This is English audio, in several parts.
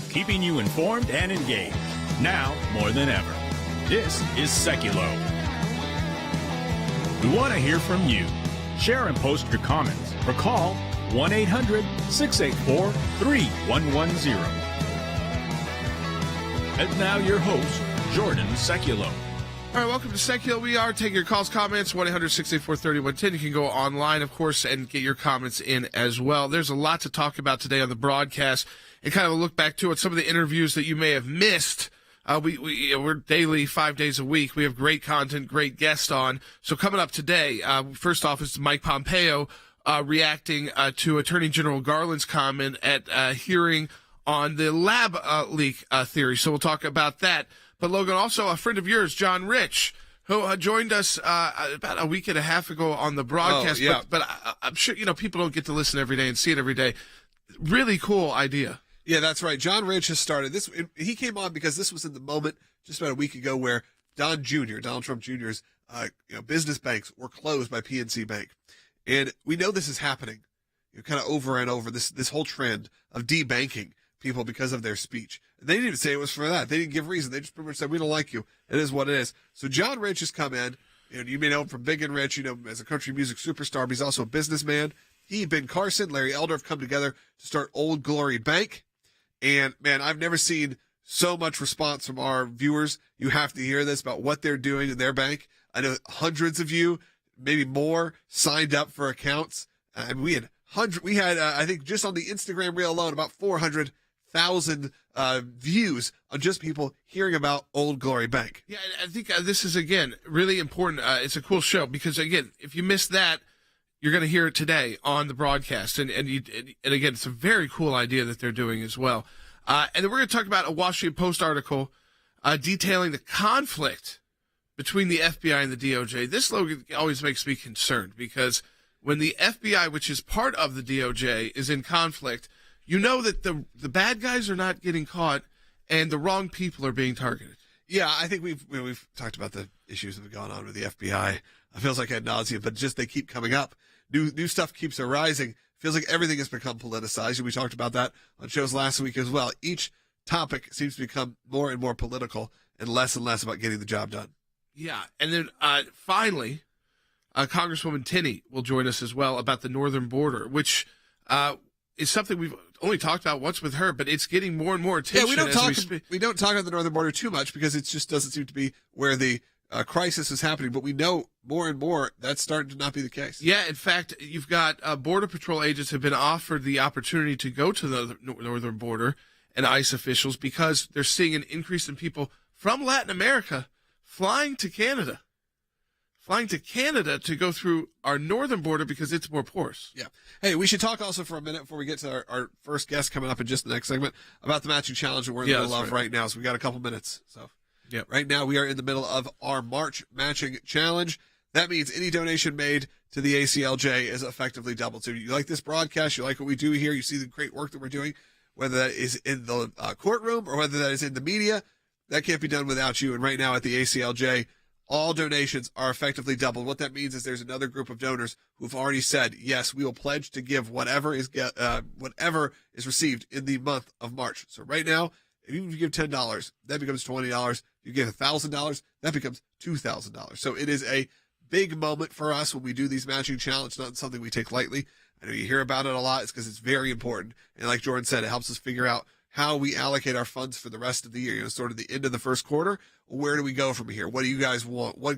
keeping you informed and engaged. Now more than ever. This is Seculo. We want to hear from you. Share and post your comments or call 1-800-684-3110. And now your host, Jordan Seculo. All right, welcome to Seculo. We are taking your calls, comments, 1-800-684-3110. You can go online, of course, and get your comments in as well. There's a lot to talk about today on the broadcast and kind of a look back to some of the interviews that you may have missed. We're daily, 5 days a week. We have great content, great guests on. So coming up today, first off is Mike Pompeo reacting to Attorney General Garland's comment at hearing on the lab leak theory. So we'll talk about that. But Logan, also a friend of yours, John Rich, who joined us about a week and a half ago on the broadcast. Oh, yeah. But I'm sure people don't get to listen every day and see it every day. Really cool idea. Yeah, that's right. John Rich has started this. He came on because this was in the moment just about a week ago where Donald Trump Jr.'s business banks were closed by PNC Bank. And we know this is happening kind of over and over, this whole trend of debanking people because of their speech. They didn't even say it was for that. They didn't give reason. They just pretty much said, we don't like you. It is what it is. So John Rich has come in. You may know him from Big and Rich, as a country music superstar, but he's also a businessman. He, Ben Carson, Larry Elder have come together to start Old Glory Bank. And, man, I've never seen so much response from our viewers. You have to hear this about what they're doing in their bank. I know hundreds of you, maybe more, signed up for accounts. And we had I think just on the Instagram reel alone, about 400,000 views on just people hearing about Old Glory Bank. Yeah, I think this is, again, really important. It's a cool show because, again, if you missed that, you're going to hear it today on the broadcast. And again, it's a very cool idea that they're doing as well. And then we're going to talk about a Washington Post article detailing the conflict between the FBI and the DOJ. This, Logan, always makes me concerned because when the FBI, which is part of the DOJ, is in conflict, you know that the bad guys are not getting caught and the wrong people are being targeted. Yeah, I think we've talked about the issues that have gone on with the FBI. It feels like ad nauseum, but just they keep coming up. New stuff keeps arising. Feels like everything has become politicized. And we talked about that on shows last week as well. Each topic seems to become more and more political and less about getting the job done. Yeah, and then finally, Congresswoman Tinney will join us as well about the northern border, which is something we've only talked about once with her, but it's getting more and more attention. Yeah, we don't talk about the northern border too much because it just doesn't seem to be where the crisis is happening, but we know more and more that's starting to not be the case. Yeah, in fact, you've got Border Patrol agents have been offered the opportunity to go to the northern border and ICE officials because they're seeing an increase in people from Latin America flying to Canada to go through our northern border because it's more porous. Yeah. Hey, we should talk also for a minute before we get to our first guest coming up in just the next segment about the matching challenge that we're in the middle of right now. So we got a couple minutes. So yeah, right now we are in the middle of our March matching challenge. That means any donation made to the ACLJ is effectively doubled. So you like this broadcast, you like what we do here, you see the great work that we're doing, whether that is in the courtroom or whether that is in the media, that can't be done without you. And right now at the ACLJ, all donations are effectively doubled. What that means is there's another group of donors who've already said, yes, we will pledge to give whatever is received in the month of March. So right now, if you give $10, that becomes $20. You give $1,000, that becomes $2,000. So it is a big moment for us when we do these matching challenges, not something we take lightly. I know you hear about it a lot. It's because it's very important. And like Jordan said, it helps us figure out how we allocate our funds for the rest of the year. Sort of the end of the first quarter. Where do we go from here? What do you guys want? What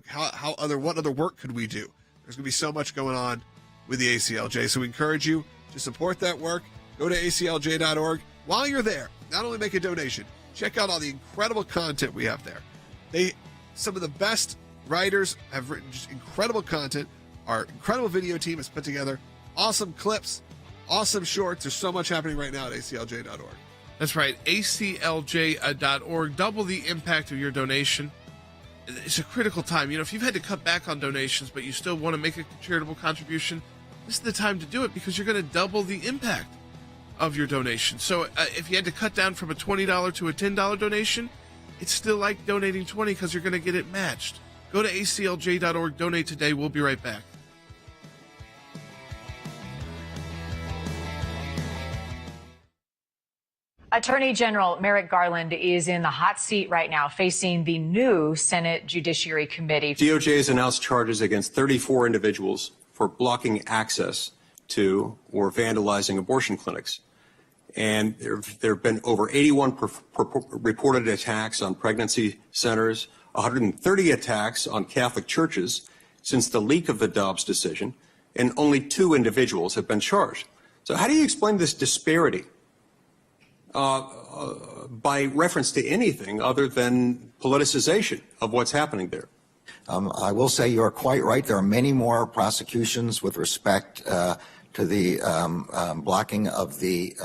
other work could we do? There's going to be so much going on with the ACLJ. So we encourage you to support that work. Go to aclj.org. While you're there, not only make a donation, check out all the incredible content we have there. Some of the best writers have written just incredible content. Our incredible video team has put together awesome clips, awesome shorts. There's so much happening right now at aclj.org. That's right, aclj.org. Double the impact of your donation. It's a critical time. If you've had to cut back on donations, but you still want to make a charitable contribution, this is the time to do it because you're going to double the impact of your donation. So if you had to cut down from a $20 to a $10 donation, it's still like donating $20 because you're going to get it matched. Go to aclj.org, donate today. We'll be right back. Attorney General Merrick Garland is in the hot seat right now, facing the new Senate Judiciary Committee. DOJ has announced charges against 34 individuals for blocking access to or vandalizing abortion clinics. And there have been over 81 reported attacks on pregnancy centers, 130 attacks on Catholic churches since the leak of the Dobbs decision, and only 2 individuals have been charged. So how do you explain this disparity by reference to anything other than politicization of what's happening there? I will say you're quite right. There are many more prosecutions with respect to the blocking of the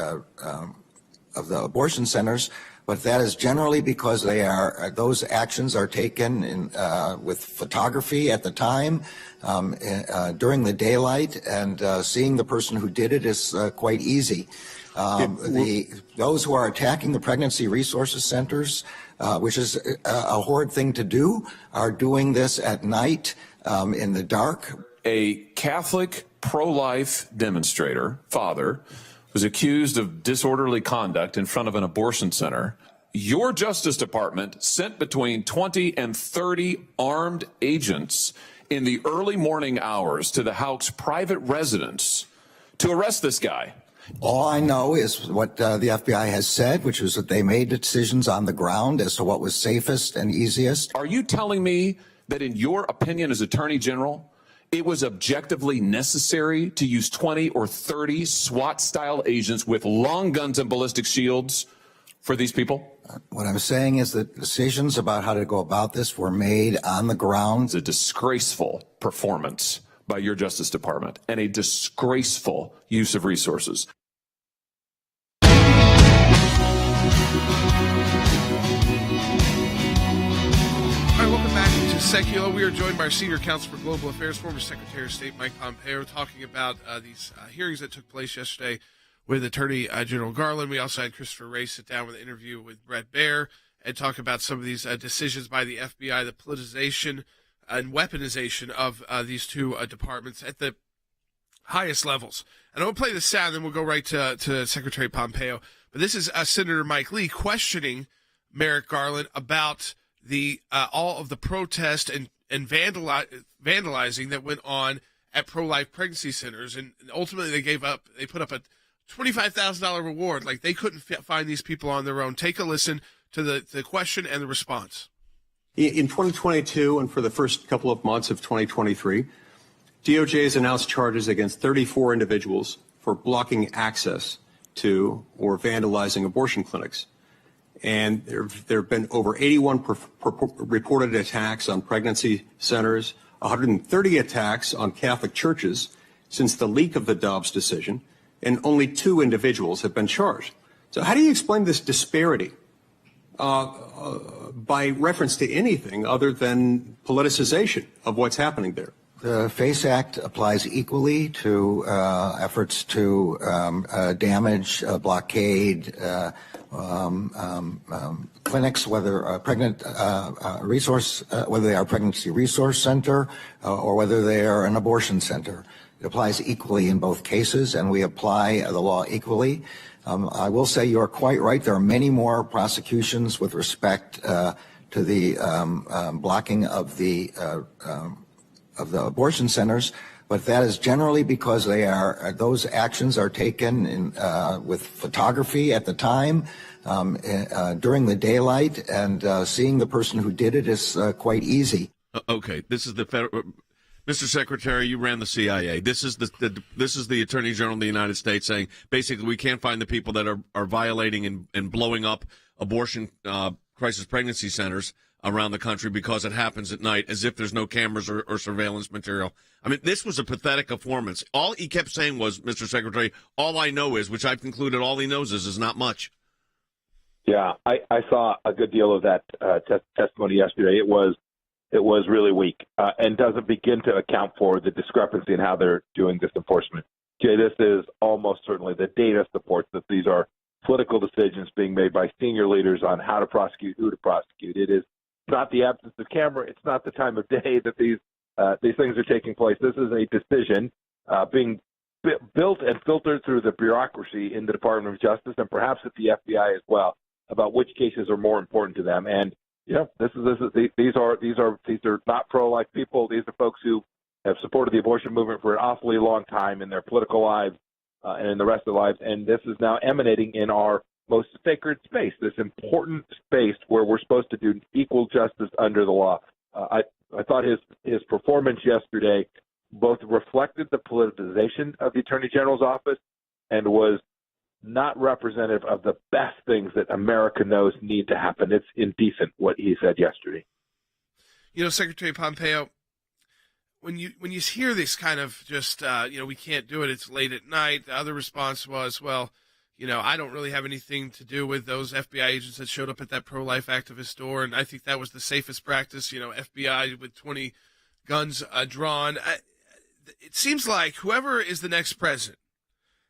abortion centers, but that is generally because those actions are taken with photography at the time, during the daylight, and seeing the person who did it is quite easy. Those who are attacking the pregnancy resources centers, which is a horrid thing to do, are doing this at night in the dark. A Catholic pro-life demonstrator, father, was accused of disorderly conduct in front of an abortion center. Your Justice Department sent between 20 and 30 armed agents in the early morning hours to the Houck's private residence to arrest this guy. All I know is what the FBI has said, which is that they made decisions on the ground as to what was safest and easiest. Are you telling me that, in your opinion as Attorney General, it was objectively necessary to use 20 or 30 SWAT-style agents with long guns and ballistic shields for these people? What I'm saying is that decisions about how to go about this were made on the ground. It's a disgraceful performance by your Justice Department and a disgraceful use of resources. All right, welcome back to Secular. We are joined by our Senior Counsel for Global Affairs, former Secretary of State Mike Pompeo, talking about these hearings that took place yesterday with Attorney General Garland. We also had Christopher Wray sit down with an interview with Brett Baer and talk about some of these decisions by the FBI, the politicization and weaponization of these two departments at the highest levels. And I will play the sound, then we'll go right to Secretary Pompeo. But this is Senator Mike Lee questioning Merrick Garland about the all of the protest and vandalizing that went on at pro-life pregnancy centers, and ultimately they put up a $25,000 reward. Like, they couldn't find these people on their own. Take a listen to the question and the response. In 2022 and for the first couple of months of 2023, DOJ has announced charges against 34 individuals for blocking access to or vandalizing abortion clinics. And there have been over 81 reported attacks on pregnancy centers, 130 attacks on Catholic churches since the leak of the Dobbs decision, and only 2 individuals have been charged. So how do you explain this disparity by reference to anything other than politicization of what's happening there? The FACE Act applies equally to efforts to damage, blockade, clinics, whether whether they are a pregnancy resource center or whether they are an abortion center. It applies equally in both cases, and we apply the law equally. I will say you're quite right. There are many more prosecutions with respect to the blocking of the abortion centers, but that is generally because those actions are taken with photography at the time, during the daylight, and seeing the person who did it is quite easy. Okay, this is the federal. Mr. Secretary, you ran the CIA. This is the Attorney General of the United States saying basically we can't find the people that are violating and blowing up abortion crisis pregnancy centers around the country because it happens at night, as if there's no cameras or surveillance material. I mean, this was a pathetic performance. All he kept saying was, Mr. Secretary, all I know is, which I've concluded all he knows is not much. Yeah, I saw a good deal of that testimony yesterday. It was really weak and doesn't begin to account for the discrepancy in how they're doing this enforcement. Jay, this is almost certainly, the data supports that these are political decisions being made by senior leaders on how to prosecute, who to prosecute. It is not the absence of camera. It's not the time of day that these things are taking place. This is a decision being built and filtered through the bureaucracy in the Department of Justice and perhaps at the FBI as well about which cases are more important to them. And these are not pro-life people. These are folks who have supported the abortion movement for an awfully long time in their political lives and in the rest of their lives. And this is now emanating in our most sacred space, this important space where we're supposed to do equal justice under the law. I thought his performance yesterday both reflected the politicization of the Attorney General's office and was not representative of the best things that America knows need to happen. It's indecent what he said yesterday. Secretary Pompeo, when you hear this kind of just, we can't do it, it's late at night, the other response was, well, I don't really have anything to do with those FBI agents that showed up at that pro-life activist store, and I think that was the safest practice, FBI with 20 guns drawn. It seems like whoever is the next president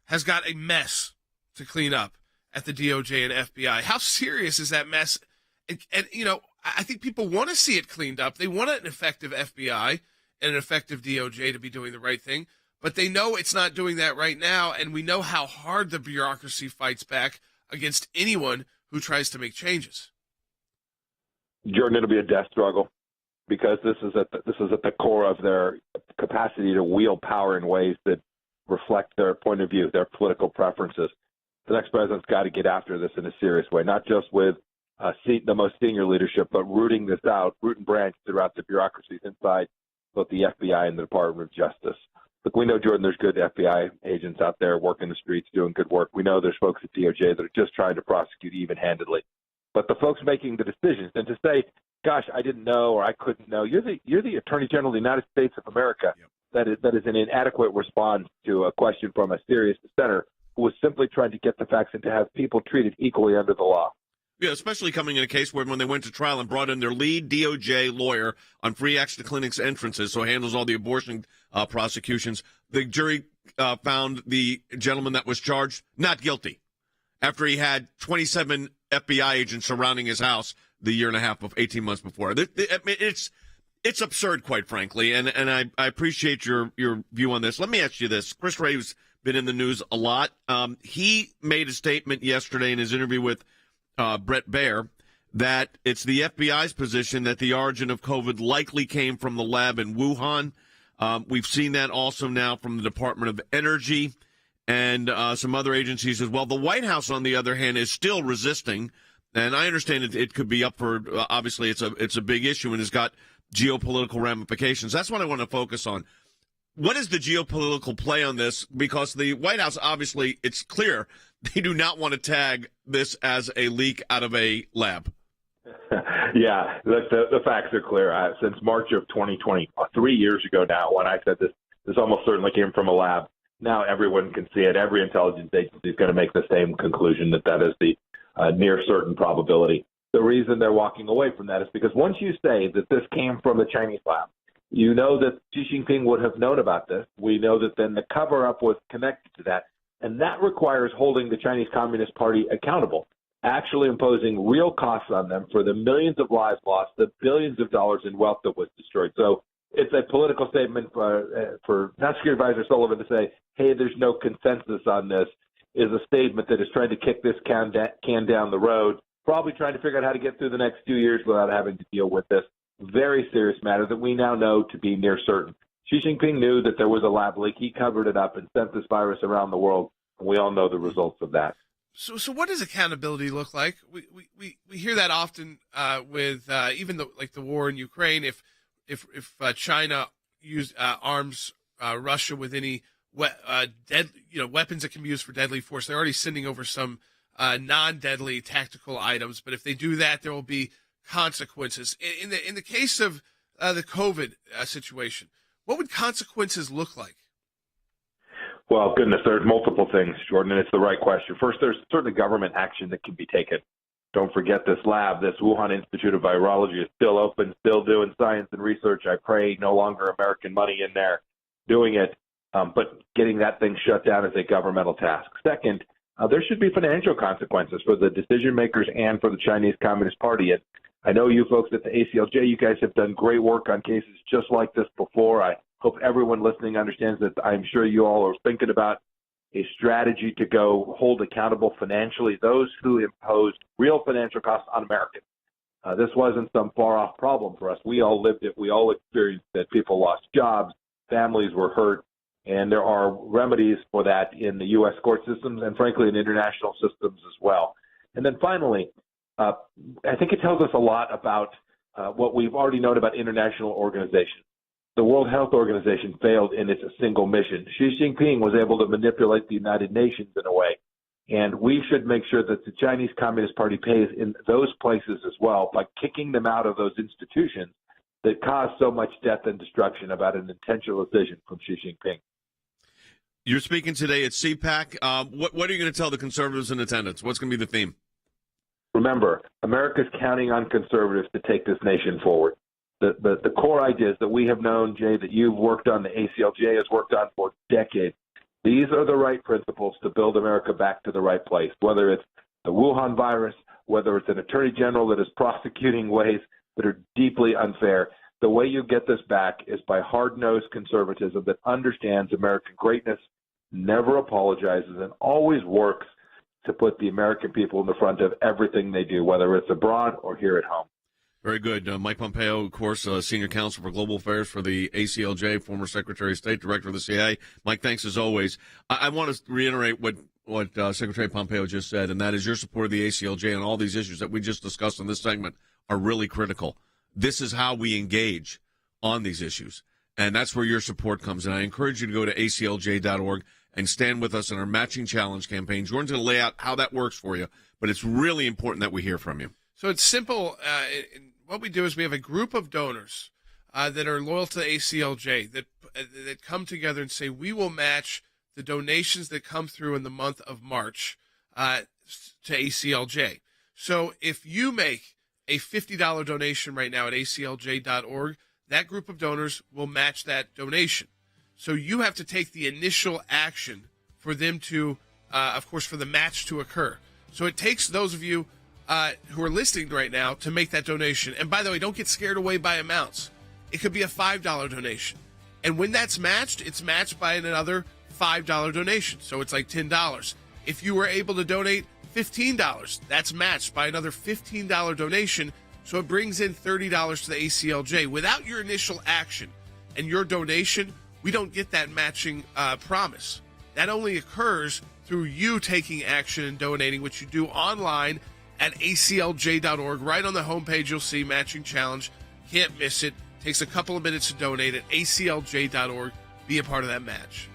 has got a mess to clean up at the DOJ and FBI. How serious is that mess? And I think people want to see it cleaned up. They want an effective FBI and an effective DOJ to be doing the right thing. But they know it's not doing that right now, and we know how hard the bureaucracy fights back against anyone who tries to make changes. Jordan, it'll be a death struggle because this is at the core of their capacity to wield power in ways that reflect their point of view, their political preferences. The next president's got to get after this in a serious way, not just with the most senior leadership, but rooting this out, root and branch throughout the bureaucracies inside both the FBI and the Department of Justice. Look, we know, Jordan, there's good FBI agents out there working the streets, doing good work. We know there's folks at DOJ that are just trying to prosecute even-handedly. But the folks making the decisions, and to say, gosh, I didn't know or I couldn't know, you're the Attorney General of the United States of America. Yep. That is an inadequate response to a question from a serious dissenter who was simply trying to get the facts and to have people treated equally under the law. Yeah, especially coming in a case where when they went to trial and brought in their lead DOJ lawyer on free access to clinics entrances, so handles all the abortion prosecutions, the jury found the gentleman that was charged not guilty after he had 27 FBI agents surrounding his house the year and a half of 18 months before. It's absurd, quite frankly, and I appreciate your view on this. Let me ask you this. Chris Wray's been in the news a lot. He made a statement yesterday in his interview with Brett Baer that it's the FBI's position that the origin of COVID likely came from the lab in Wuhan. We've seen that also now from the Department of Energy and some other agencies as well. The White House, on the other hand, is still resisting, and I understand it could be up for. Obviously, it's a big issue and has got geopolitical ramifications. That's what I want to focus on. What is the geopolitical play on this? Because the White House, obviously, it's clear they do not want to tag this as a leak out of a lab. Yeah, the facts are clear. Since March of 2020, 3 years ago now, when I said this almost certainly came from a lab, now everyone can see it. Every intelligence agency is going to make the same conclusion that is the near certain probability. The reason they're walking away from that is because once you say that this came from the Chinese lab, you know that Xi Jinping would have known about this. We know that then the cover-up was connected to that. And that requires holding the Chinese Communist Party accountable, actually imposing real costs on them for the millions of lives lost, the billions of dollars in wealth that was destroyed. So it's a political statement for National Security Advisor Sullivan to say, hey, there's no consensus on this, is a statement that is trying to kick this can down the road, probably trying to figure out how to get through the next 2 years without having to deal with this very serious matter that we now know to be near certain. Xi Jinping knew that there was a lab leak. He covered it up and sent this virus around the world. And we all know the results of that. So what does accountability look like? We hear that often with even the war in Ukraine. If China arms Russia with any weapons that can be used for deadly force, they're already sending over some non-deadly tactical items. But if they do that, there will be consequences. In the case of the COVID situation, what would consequences look like? Well, goodness, there's multiple things, Jordan, and it's the right question. First, there's certainly government action that can be taken. Don't forget this lab, this Wuhan Institute of Virology is still open, still doing science and research. I pray no longer American money in there doing it, but getting that thing shut down is a governmental task. Second, there should be financial consequences for the decision makers and for the Chinese Communist Party. And I know you folks at the ACLJ, you guys have done great work on cases just like this before. I Hope everyone listening understands that. I'm sure you all are thinking about a strategy to go hold accountable financially those who imposed real financial costs on Americans. This wasn't some far-off problem for us. We all lived it. We all experienced that. People lost jobs, families were hurt, and there are remedies for that in the U.S. court systems and, frankly, in international systems as well. And then finally, I think it tells us a lot about what we've already known about international organizations. The World Health Organization failed in its single mission. Xi Jinping was able to manipulate the United Nations in a way. And we should make sure that the Chinese Communist Party pays in those places as well by kicking them out of those institutions that caused so much death and destruction about an intentional decision from Xi Jinping. You're speaking today at CPAC. What are you going to tell the conservatives in attendance? What's going to be the theme? Remember, America's counting on conservatives to take this nation forward. The core ideas that we have known, Jay, that you've worked on, the ACLJ has worked on for decades, these are the right principles to build America back to the right place, whether it's the Wuhan virus, whether it's an attorney general that is prosecuting ways that are deeply unfair. The way you get this back is by hard-nosed conservatism that understands American greatness, never apologizes, and always works to put the American people in the front of everything they do, whether it's abroad or here at home. Very good. Mike Pompeo, of course, Senior Counsel for Global Affairs for the ACLJ, former Secretary of State, Director of the CIA. Mike, thanks as always. I want to reiterate what Secretary Pompeo just said, and that is your support of the ACLJ and all these issues that we just discussed in this segment are really critical. This is how we engage on these issues, and that's where your support comes. And I encourage you to go to aclj.org and stand with us in our Matching Challenge campaign. Jordan's going to lay out how that works for you, but it's really important that we hear from you. So it's simple. What we do is we have a group of donors that are loyal to the ACLJ that come together and say we will match the donations that come through in the month of March to ACLJ. So if you make a $50 donation right now at aclj.org, that group of donors will match that donation. So you have to take the initial action for them to, of course, for the match to occur. So it takes those of you who are listening right now to make that donation. And by the way, don't get scared away by amounts. It could be a $5 donation. And when that's matched, it's matched by another $5 donation. So it's like $10. If you were able to donate $15, that's matched by another $15 donation. So it brings in $30 to the ACLJ. Without your initial action and your donation, we don't get that matching promise. That only occurs through you taking action and donating, which you do online at aclj.org. Right on the homepage, you'll see Matching Challenge. Can't miss it. Takes a couple of minutes to donate at aclj.org. Be a part of that match.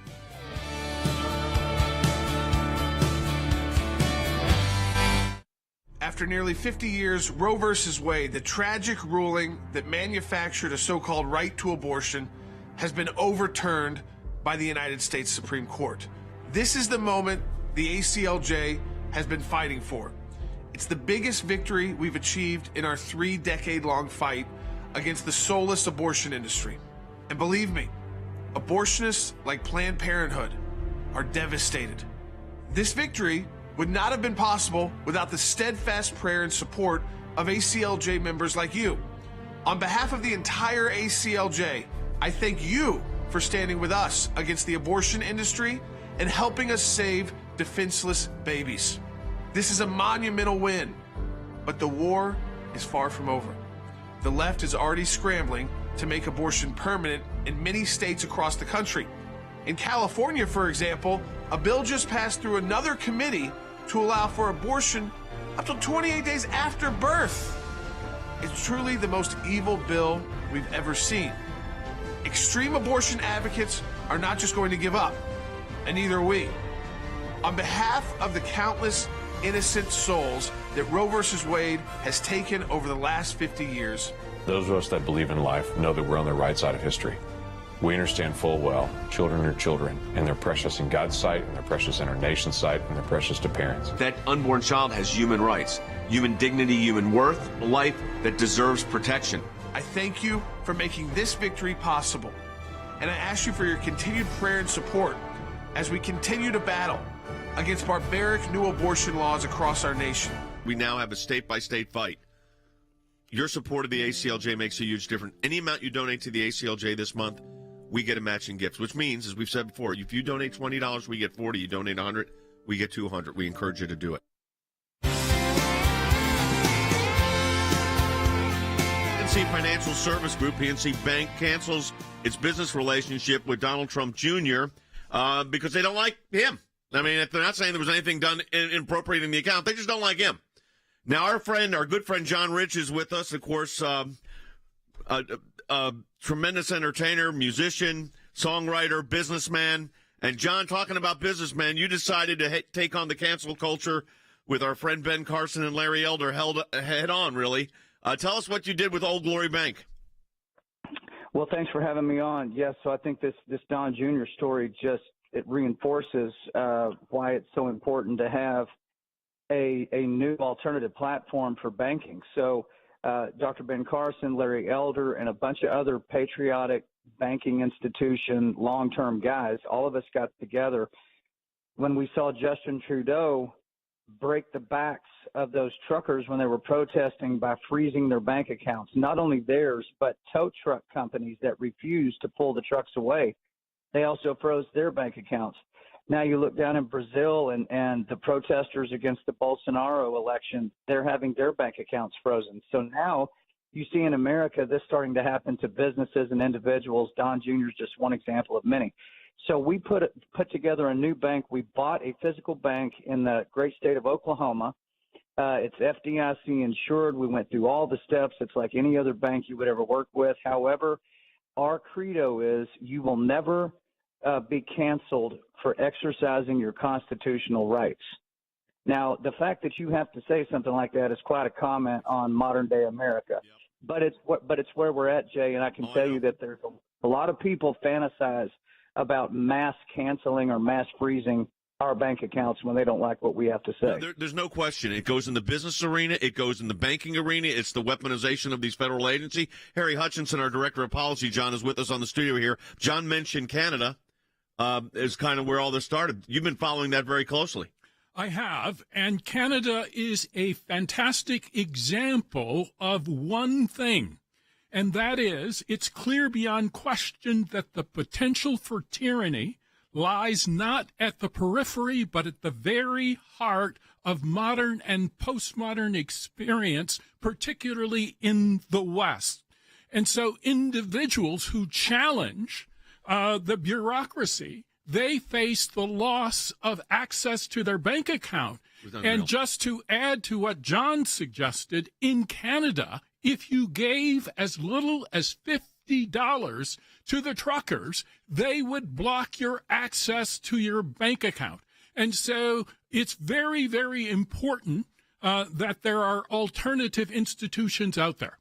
After nearly 50 years, Roe v. Wade, the tragic ruling that manufactured a so-called right to abortion, has been overturned by the United States Supreme Court. This is the moment the ACLJ has been fighting for. It's the biggest victory we've achieved in our 3-decade-long fight against the soulless abortion industry. And believe me, abortionists like Planned Parenthood are devastated. This victory would not have been possible without the steadfast prayer and support of ACLJ members like you. On behalf of the entire ACLJ, I thank you for standing with us against the abortion industry and helping us save defenseless babies. This is a monumental win, but the war is far from over. The left is already scrambling to make abortion permanent in many states across the country. In California, for example, a bill just passed through another committee to allow for abortion up to 28 days after birth. It's truly the most evil bill we've ever seen. Extreme abortion advocates are not just going to give up, and neither are we. On behalf of the countless innocent souls that Roe v. Wade has taken over the last 50 years, Those of us that believe in life know that we're on the right side of history. We understand full well children are children, and they're precious in God's sight, and they're precious in our nation's sight, and they're precious to parents. That unborn child has human rights, human dignity, human worth, a life that deserves protection. I thank you for making this victory possible, and I ask you for your continued prayer and support as we continue to battle against barbaric new abortion laws across our nation. We now have a state-by-state fight. Your support of the ACLJ makes a huge difference. Any amount you donate to the ACLJ this month we get a matching gift, which means, as we've said before, if you donate $20, we get $40. You donate $100, we get $200. We encourage you to do it. PNC Financial Service Group, PNC Bank, cancels its business relationship with Donald Trump Jr. Because they don't like him. I mean, if they're not saying there was anything done inappropriate in the account, they just don't like him. Now, our good friend John Rich is with us, of course, tremendous entertainer, musician, songwriter, businessman. And John, talking about businessman, you decided to take on the cancel culture with our friend Ben Carson and Larry Elder head on, really. Tell us what you did with Old Glory Bank. Well, thanks for having me on. Yes, so I think this Don Jr. story it reinforces why it's so important to have a new alternative platform for banking. So Dr. Ben Carson, Larry Elder, and a bunch of other patriotic banking institution long-term guys, all of us got together when we saw Justin Trudeau break the backs of those truckers when they were protesting by freezing their bank accounts, not only theirs, but tow truck companies that refused to pull the trucks away. They also froze their bank accounts. Now you look down in Brazil and the protesters against the Bolsonaro election, they're having their bank accounts frozen. So now you see in America this starting to happen to businesses and individuals. Don Jr. is just one example of many. So we put together a new bank. We bought a physical bank in the great state of Oklahoma. It's FDIC insured. We went through all the steps. It's like any other bank you would ever work with. However, our credo is you will never be canceled for exercising your constitutional rights. Now, the fact that you have to say something like that is quite a comment on modern day America. Yep. But it's where we're at, Jay, and I can tell you that there's a lot of people fantasize about mass canceling or mass freezing our bank accounts when they don't like what we have to say. There's no question. It goes in the business arena. It goes in the banking arena. It's the weaponization of these federal agencies. Harry Hutchinson, our director of policy, John, is with us on the studio here. John mentioned Canada is kind of where all this started. You've been following that very closely. I have, and Canada is a fantastic example of one thing, and that is it's clear beyond question that the potential for tyranny lies not at the periphery, but at the very heart of modern and postmodern experience, particularly in the West. And so individuals who challenge the bureaucracy, they face the loss of access to their bank account. And just to add to what John suggested, in Canada, if you gave as little as $50 to the truckers, they would block your access to your bank account. And so it's very, very important that there are alternative institutions out there.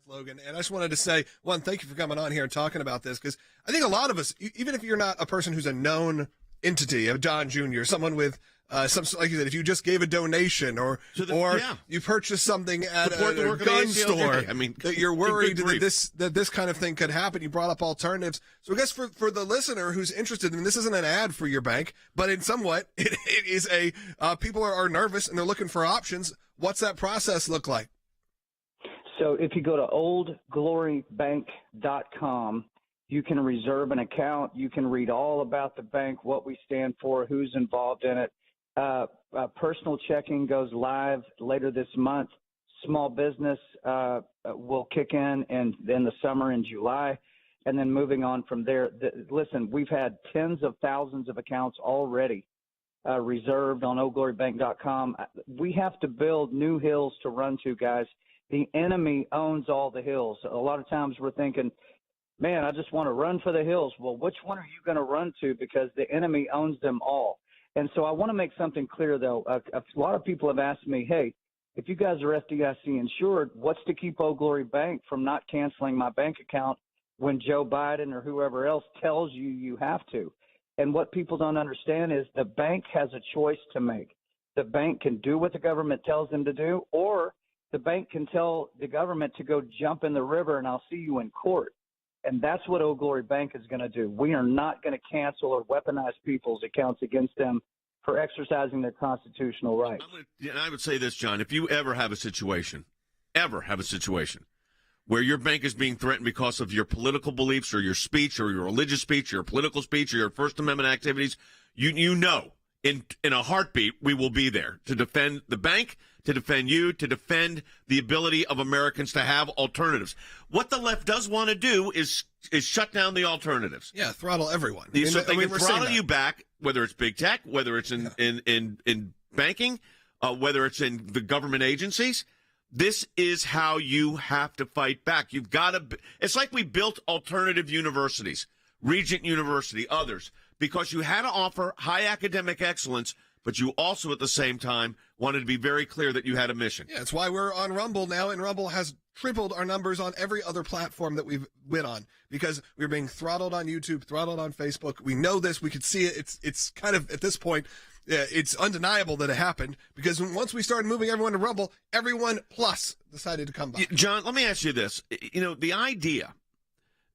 Logan. And I just wanted to say, one, thank you for coming on here and talking about this, because I think a lot of us, even if you're not a person who's a known entity of Don Jr., someone with some, like you said, if you just gave a donation or you purchased something at a gun store, I mean, that you're worried that this kind of thing could happen. You brought up alternatives. So I guess for the listener who's interested, and this isn't an ad for your bank, but in somewhat, it is people are nervous and they're looking for options. What's that process look like? So if you go to oldglorybank.com, you can reserve an account. You can read all about the bank, what we stand for, who's involved in it. Personal checking goes live later this month. Small business will kick in the summer in July. And then moving on from there, listen, we've had tens of thousands of accounts already reserved on oldglorybank.com. We have to build new hills to run to, guys. The enemy owns all the hills. A lot of times we're thinking, man, I just want to run for the hills. Well, which one are you going to run to? Because the enemy owns them all. And so I want to make something clear, though. A lot of people have asked me, hey, if you guys are FDIC insured, what's to keep Old Glory Bank from not canceling my bank account when Joe Biden or whoever else tells you have to? And what people don't understand is the bank has a choice to make. The bank can do what the government tells them to do, or the bank can tell the government to go jump in the river and I'll see you in court. And that's what Old Glory Bank is going to do. We are not going to cancel or weaponize people's accounts against them for exercising their constitutional rights. And I would say this, John, if you ever have a situation where your bank is being threatened because of your political beliefs or your speech or your religious speech or your political speech or your First Amendment activities, you know, in a heartbeat, we will be there to defend the bank, to defend you, to defend the ability of Americans to have alternatives. What the left does want to do is shut down the alternatives. Yeah, throttle everyone. So they can throttle you back, whether it's big tech, whether it's in banking, whether it's in the government agencies. This is how you have to fight back. You've got to. It's like we built alternative universities, Regent University, others, because you had to offer high academic excellence, but you also at the same time wanted to be very clear that you had a mission. Yeah, it's why we're on Rumble now, and Rumble has tripled our numbers on every other platform that we've been on, because we're being throttled on YouTube, throttled on Facebook. We know this. We could see it. It's kind of, at this point, it's undeniable that it happened, because once we started moving everyone to Rumble, everyone plus decided to come back. John, let me ask you this. You know, the idea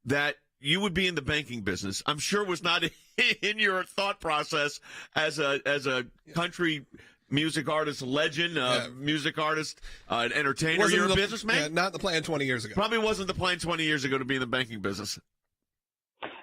that you would be in the banking business, I'm sure was not in your thought process as a country music artist, legend, music artist, an entertainer. You're a businessman? Yeah, not the plan 20 years ago. Probably wasn't the plan 20 years ago to be in the banking business.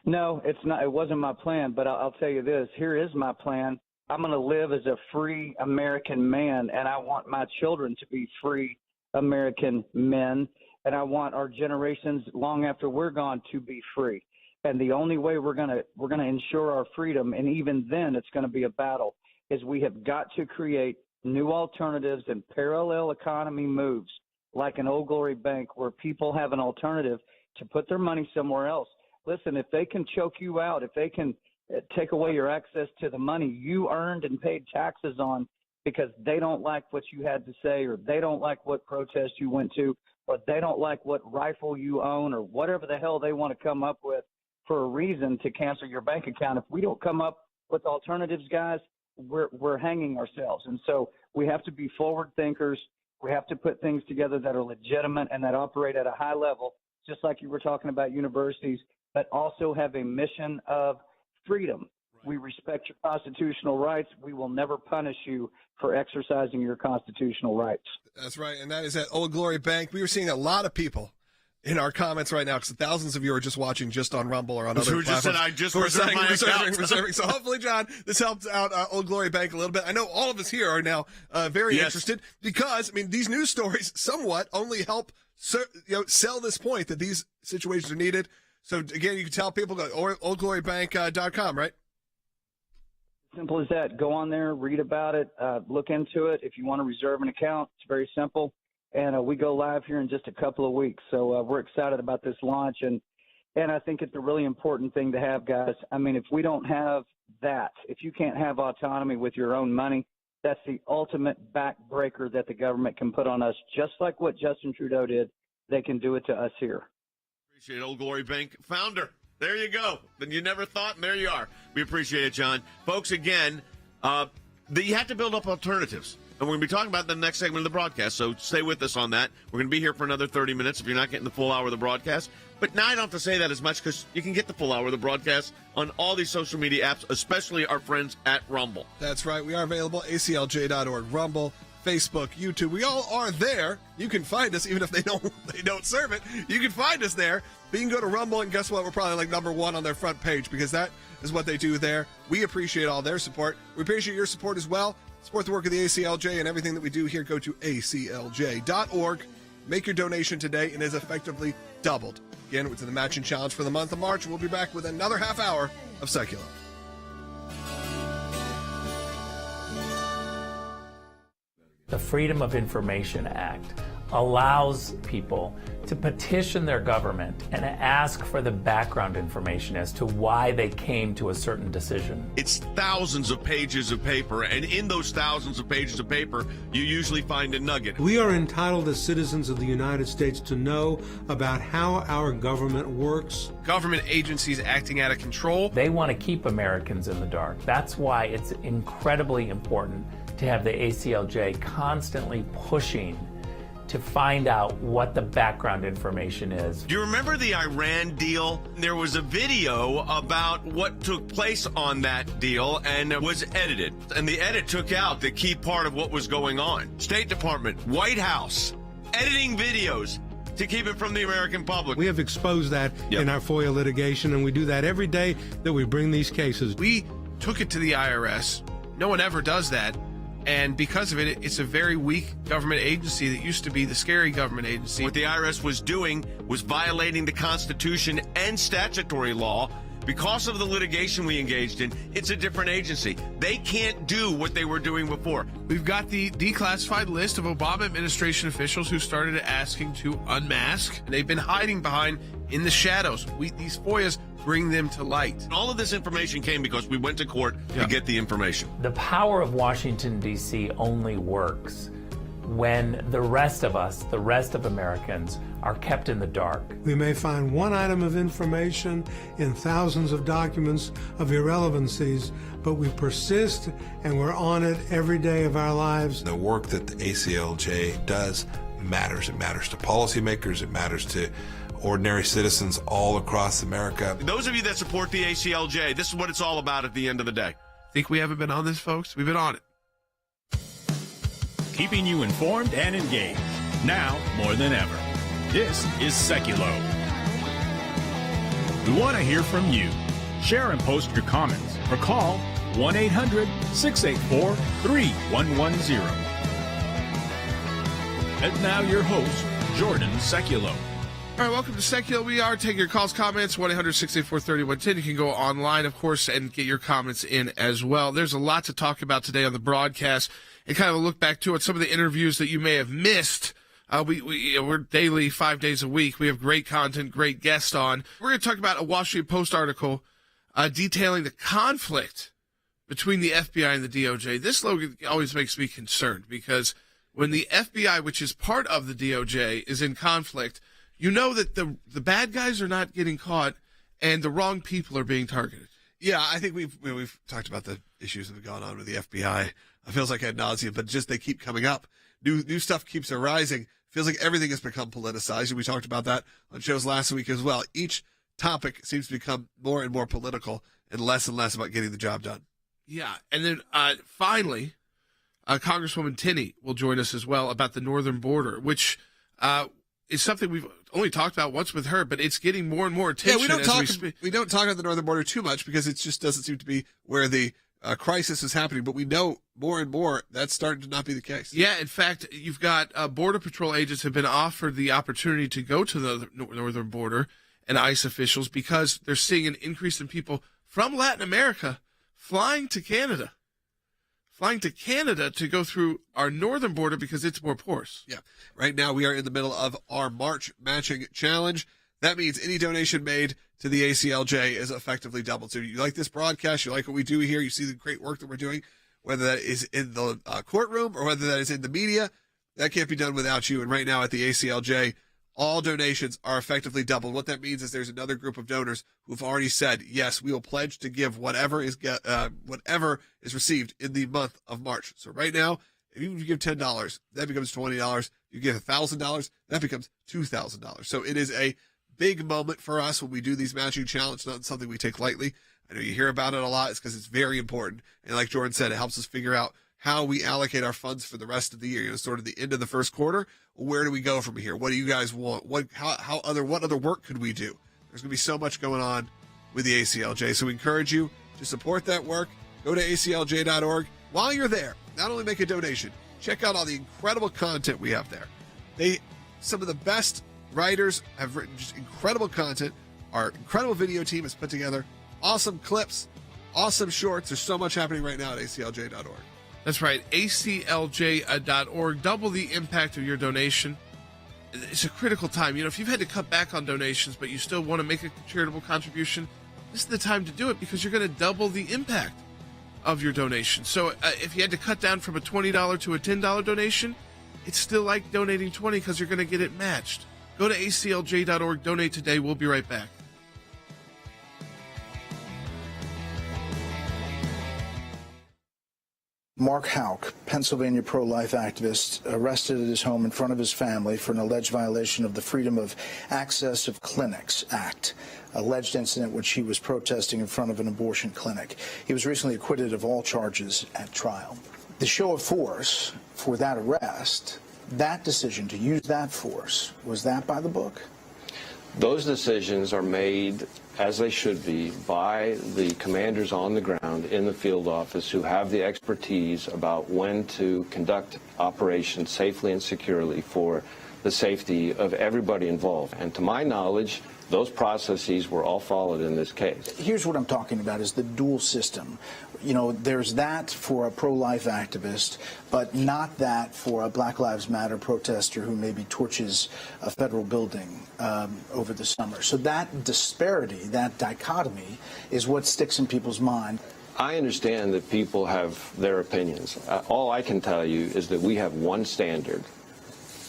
No, it's not. It wasn't my plan, but I'll tell you this. Here is my plan. I'm going to live as a free American man, and I want my children to be free American men, and I want our generations long after we're gone to be free. And the only way we're going to ensure our freedom, and even then it's going to be a battle, is we have got to create new alternatives and parallel economy moves, like an Old Glory Bank, where people have an alternative to put their money somewhere else. Listen, if they can choke you out, if they can take away your access to the money you earned and paid taxes on because they don't like what you had to say, or they don't like what protest you went to, or they don't like what rifle you own, or whatever the hell they want to come up with for a reason to cancel your bank account. If we don't come up with alternatives, guys, we're hanging ourselves. And so we have to be forward thinkers. We have to put things together that are legitimate and that operate at a high level, just like you were talking about universities, but also have a mission of freedom. Right. We respect your constitutional rights. We will never punish you for exercising your constitutional rights. That's right. And that is at Old Glory Bank. We were seeing a lot of people in our comments right now, because thousands of you are just watching just on Rumble or on other platforms. Just said, I just reserved my account. Reserving. So hopefully, John, this helps out Old Glory Bank a little bit. I know all of us here are now very interested, because, I mean, these news stories somewhat only help sell this point that these situations are needed. So, again, you can tell people, go oldglorybank.com, right? Simple as that. Go on there, read about it, look into it. If you want to reserve an account, it's very simple. And we go live here in just a couple of weeks. So we're excited about this launch. And I think it's a really important thing to have, guys. I mean, if we don't have that, if you can't have autonomy with your own money, that's the ultimate backbreaker that the government can put on us. Just like what Justin Trudeau did, they can do it to us here. Appreciate it, Old Glory Bank founder. There you go. Then you never thought, and there you are. We appreciate it, John. Folks, again, you have to build up alternatives. And we're going to be talking about the next segment of the broadcast, so stay with us on that. We're going to be here for another 30 minutes if you're not getting the full hour of the broadcast. But now I don't have to say that as much, because you can get the full hour of the broadcast on all these social media apps, especially our friends at Rumble. That's right. We are available, aclj.org, Rumble, Facebook, YouTube. We all are there. You can find us, even if they don't serve it. You can find us there. But you can go to Rumble, and guess what? We're probably like number one on their front page, because that is what they do there. We appreciate all their support. We appreciate your support as well. Support the work of the ACLJ and everything that we do here. Go to aclj.org. Make your donation today, and it is effectively doubled. Again, it's the matching challenge for the month of March. We'll be back with another half hour of Secular. The Freedom of Information Act allows people to petition their government and ask for the background information as to why they came to a certain decision. It's thousands of pages of paper, and in those thousands of pages of paper, you usually find a nugget. We are entitled as citizens of the United States to know about how our government works. Government agencies acting out of control. They want to keep Americans in the dark. That's why it's incredibly important to have the ACLJ constantly pushing to find out what the background information is. Do you remember the Iran deal? There was a video about what took place on that deal, and it was edited. And the edit took out the key part of what was going on. State Department, White House, editing videos to keep it from the American public. We have exposed that in our FOIA litigation, and we do that every day that we bring these cases. We took it to the IRS. No one ever does that. And because of it, it's a very weak government agency that used to be the scary government agency. What the IRS was doing was violating the Constitution and statutory law. Because of the litigation we engaged in, it's a different agency. They can't do what they were doing before. We've got the declassified list of Obama administration officials who started asking to unmask. And they've been hiding behind in the shadows. These FOIAs bring them to light. All of this information came because we went to court to get the information. The power of Washington, D.C. only works when the rest of us, the rest of Americans, are kept in the dark. We may find one item of information in thousands of documents of irrelevancies, but we persist and we're on it every day of our lives. The work that the ACLJ does matters. It matters to policymakers. It matters to ordinary citizens all across America. Those of you that support the ACLJ, this is what it's all about at the end of the day. Think we haven't been on this, folks? We've been on it. Keeping you informed and engaged. Now more than ever. This is Seculo. We want to hear from you. Share and post your comments or call 1-800-684-3110. And now your host, Jordan Seculo. All right, welcome to Secular. We are taking your calls, comments, 1-800-684-3110. You can go online, of course, and get your comments in as well. There's a lot to talk about today on the broadcast and kind of a look back to it. Some of the interviews that you may have missed. We're daily, 5 days a week. We have great content, great guests on. We're going to talk about a Washington Post article detailing the conflict between the FBI and the DOJ. This, Logan, always makes me concerned because when the FBI, which is part of the DOJ, is in conflict, you know that the bad guys are not getting caught and the wrong people are being targeted. Yeah, I think we've talked about the issues that have gone on with the FBI. It feels like ad nauseum, but just they keep coming up. New stuff keeps arising. Feels like everything has become politicized. And we talked about that on shows last week as well. Each topic seems to become more and more political and less about getting the job done. Yeah, and then finally, Congresswoman Tinney will join us as well about the northern border, which is something we've only talked about once with her, but it's getting more and more attention. Yeah, we don't talk about the northern border too much because it just doesn't seem to be where the crisis is happening. But we know more and more that's starting to not be the case. Yeah, in fact, you've got Border Patrol agents have been offered the opportunity to go to the northern border and ICE officials because they're seeing an increase in people from Latin America flying to Canada to go through our northern border because it's more porous. Yeah. Right now we are in the middle of our March matching challenge. That means any donation made to the ACLJ is effectively doubled. So you like this broadcast, you like what we do here, you see the great work that we're doing, whether that is in the courtroom or whether that is in the media, that can't be done without you. And right now at the ACLJ, all donations are effectively doubled. What that means is there's another group of donors who've already said, yes, we will pledge to give whatever is received in the month of March. So right now, if you give $10, that becomes $20. You give $1,000, that becomes $2,000. So it is a big moment for us when we do these matching challenges, not something we take lightly. I know you hear about it a lot. It's because it's very important. And like Jordan said, it helps us figure out how we allocate our funds for the rest of the year. Sort of the end of the first quarter. Where do we go from here? What do you guys want? What other work could we do? There's going to be so much going on with the ACLJ. So we encourage you to support that work. Go to aclj.org. While you're there, not only make a donation, check out all the incredible content we have there. Some of the best writers have written just incredible content. Our incredible video team has put together awesome clips, awesome shorts. There's so much happening right now at aclj.org. That's right, aclj.org. Double the impact of your donation. It's a critical time. If you've had to cut back on donations, but you still want to make a charitable contribution, this is the time to do it because you're going to double the impact of your donation. So if you had to cut down from a $20 to a $10 donation, it's still like donating $20 because you're going to get it matched. Go to aclj.org, donate today. We'll be right back. Mark Houck, Pennsylvania pro-life activist, arrested at his home in front of his family for an alleged violation of the Freedom of Access of Clinics Act, alleged incident which he was protesting in front of an abortion clinic. He was recently acquitted of all charges at trial. The show of force for that arrest That decision to use that force, was that by the book? Those decisions are made, as they should be, by the commanders on the ground in the field office who have the expertise about when to conduct operations safely and securely for the safety of everybody involved. And to my knowledge, those processes were all followed in this case. Here's what I'm talking about is the dual system. You know, there's that for a pro-life activist, but not that for a Black Lives Matter protester who maybe torches a federal building over the summer. So that disparity, that dichotomy, is what sticks in people's mind. I understand that people have their opinions. All I can tell you is that we have one standard,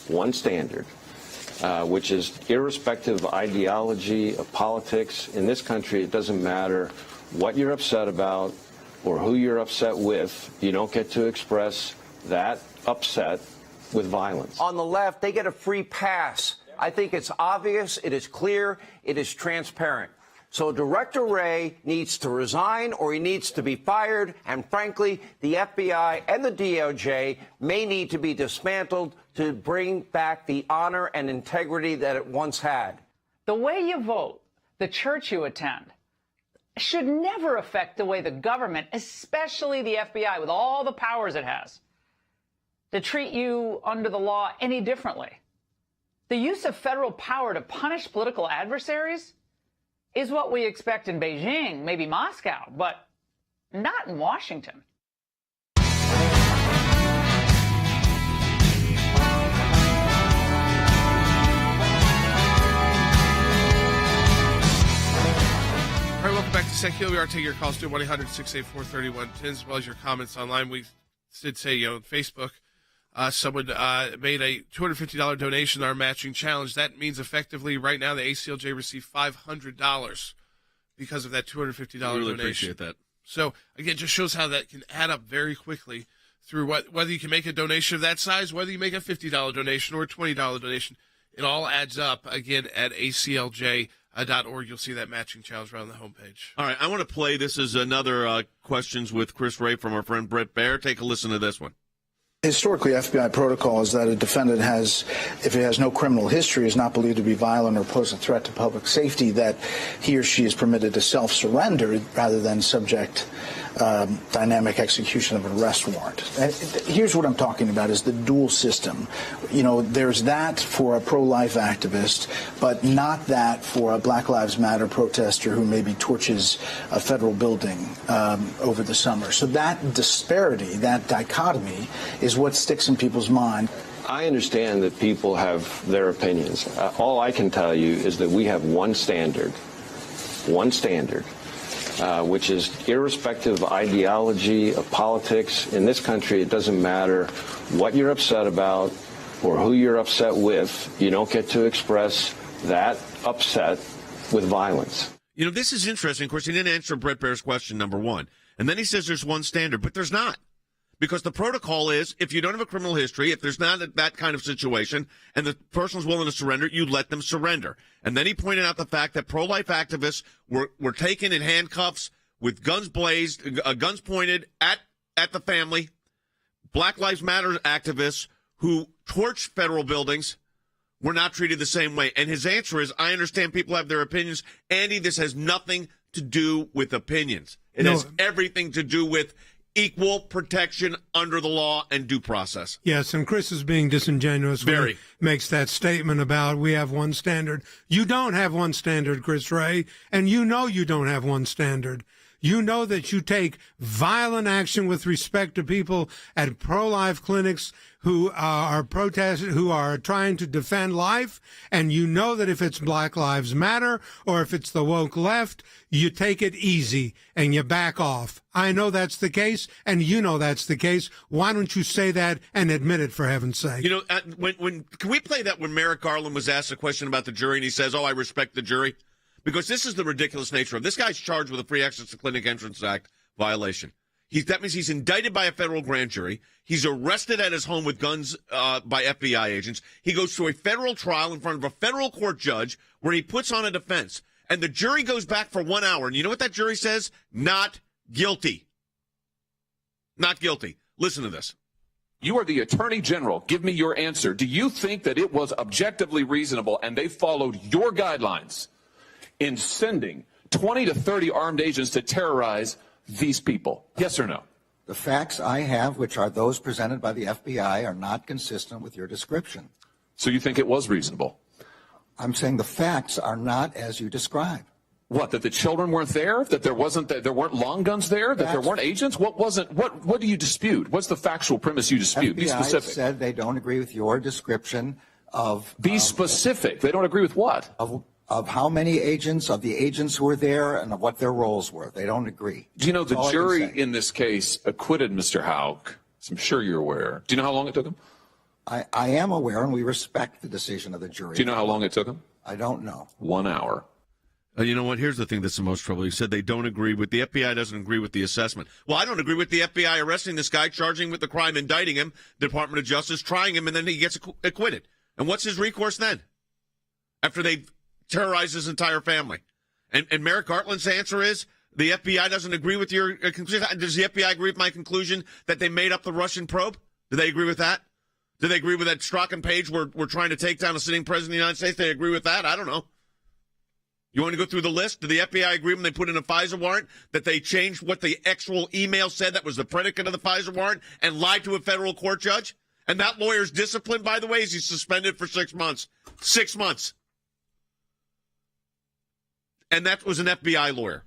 which is irrespective of ideology, of politics. In this country, it doesn't matter what you're upset about or who you're upset with. You don't get to express that upset with violence. On the left, they get a free pass. I think it's obvious, it is clear, it is transparent. So Director Wray needs to resign or he needs to be fired. And frankly, the FBI and the DOJ may need to be dismantled to bring back the honor and integrity that it once had. The way you vote, the church you attend, should never affect the way the government, especially the FBI, with all the powers it has, to treat you under the law any differently. The use of federal power to punish political adversaries is what we expect in Beijing, maybe Moscow, but not in Washington. All right, welcome back to Secular. We are taking your calls to 1-800-684-3110, as well as your comments online. We did say, on Facebook, someone made a $250 donation to our matching challenge. That means effectively right now the ACLJ received $500 because of that $250 I really donation. appreciate that. So, again, it just shows how that can add up very quickly through whether you can make a donation of that size, whether you make a $50 donation or a $20 donation. It all adds up, again, at ACLJ.org. You'll see that matching challenge right on the homepage. All right, I want to play. This is another Questions with Chris Wray from our friend Brett Baer. Take a listen to this one. Historically, FBI protocol is that a defendant has, if he has no criminal history, is not believed to be violent or pose a threat to public safety, that he or she is permitted to self-surrender rather than subject dynamic execution of an arrest warrant. And here's what I'm talking about is the dual system. You know, there's that for a pro-life activist, but not that for a Black Lives Matter protester who maybe torches a federal building over the summer. So that disparity, that dichotomy, is what sticks in people's mind. I understand that people have their opinions. All I can tell you is that we have one standard, which is irrespective of ideology, of politics. In this country, it doesn't matter what you're upset about or who you're upset with. You don't get to express that upset with violence. You know, this is interesting. Of course, he didn't answer Brett Baer's question, number one. And then he says there's one standard, but there's not. Because the protocol is, if you don't have a criminal history, if there's not that kind of situation, and the person's willing to surrender, you let them surrender. And then he pointed out the fact that pro-life activists were taken in handcuffs with guns blazed, guns pointed at the family. Black Lives Matter activists who torched federal buildings were not treated the same way. And his answer is, I understand people have their opinions. Andy, this has nothing to do with opinions. It has everything to do with equal protection under the law and due process. Yes, and Chris is being disingenuous when he makes that statement about we have one standard. You don't have one standard, Chris Wray, and you know you don't have one standard. You know that you take violent action with respect to people at pro-life clinics who are protesting, who are trying to defend life, and you know that if it's Black Lives Matter or if it's the woke left, you take it easy and you back off. I know that's the case, and you know that's the case. Why don't you say that and admit it, for heaven's sake? You know, when can we play that when Merrick Garland was asked a question about the jury and he says, I respect the jury? Because this is the ridiculous nature of it. This guy's charged with a Free Access to Clinic Entrance Act violation. That means he's indicted by a federal grand jury. He's arrested at his home with guns by FBI agents. He goes through a federal trial in front of a federal court judge where he puts on a defense. And the jury goes back for 1 hour. And you know what that jury says? Not guilty. Not guilty. Listen to this. You are the Attorney General. Give me your answer. Do you think that it was objectively reasonable and they followed your guidelines in sending 20 to 30 armed agents to terrorize these people? Yes or no? The facts I have, which are those presented by the FBI, are not consistent with your description. So you think it was reasonable? I'm saying the facts are not as you describe. What, that the children weren't there? That there weren't long guns there? That there weren't agents? What do you dispute? What's the factual premise you dispute? Be FBI specific. said they don't agree with your description of... Be specific. They don't agree with what? Of how many agents, of the agents who were there, and of what their roles were. They don't agree. Do you know That's the jury in this case acquitted Mr. Houck? I'm sure you're aware. Do you know how long it took him? I am aware, and we respect the decision of the jury. Do you know how long it took him? I don't know. 1 hour. You know what? Here's the thing that's the most trouble. You said they don't agree with the FBI doesn't agree with the assessment. Well, I don't agree with the FBI arresting this guy, charging him with the crime, indicting him, Department of Justice, trying him, and then he gets acquitted. And what's his recourse then? After they terrorize his entire family. And Merrick Garland's answer is the FBI doesn't agree with your conclusion. Does the FBI agree with my conclusion that they made up the Russian probe? Do they agree with that? Do they agree with that Strzok and Page we're trying to take down a sitting president of the United States? They agree with that? I don't know. You want to go through the list? Did the FBI agree when they put in a FISA warrant that they changed what the actual email said that was the predicate of the FISA warrant and lied to a federal court judge? And that lawyer's disciplined, by the way, is he's suspended for 6 months. 6 months. And that was an FBI lawyer.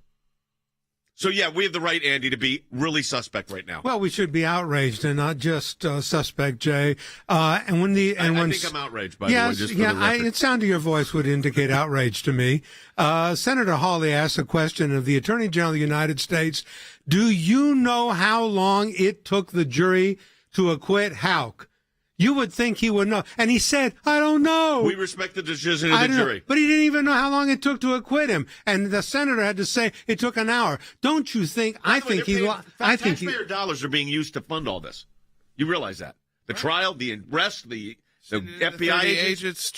So, yeah, we have the right, Andy, to be really suspect right now. Well, we should be outraged and not just suspect, Jay. I think I'm outraged, by the way. Just for the record. It sound of your voice would indicate outrage to me. Senator Hawley asked a question of the Attorney General of the United States. Do you know how long it took the jury to acquit Houck? You would think he would know. And he said, I don't know. We respect the decision of the jury. But he didn't even know how long it took to acquit him. And the senator had to say it took an hour. Don't you think? Taxpayer dollars are being used to fund all this. You realize that? The trial, the arrest, the FBI agents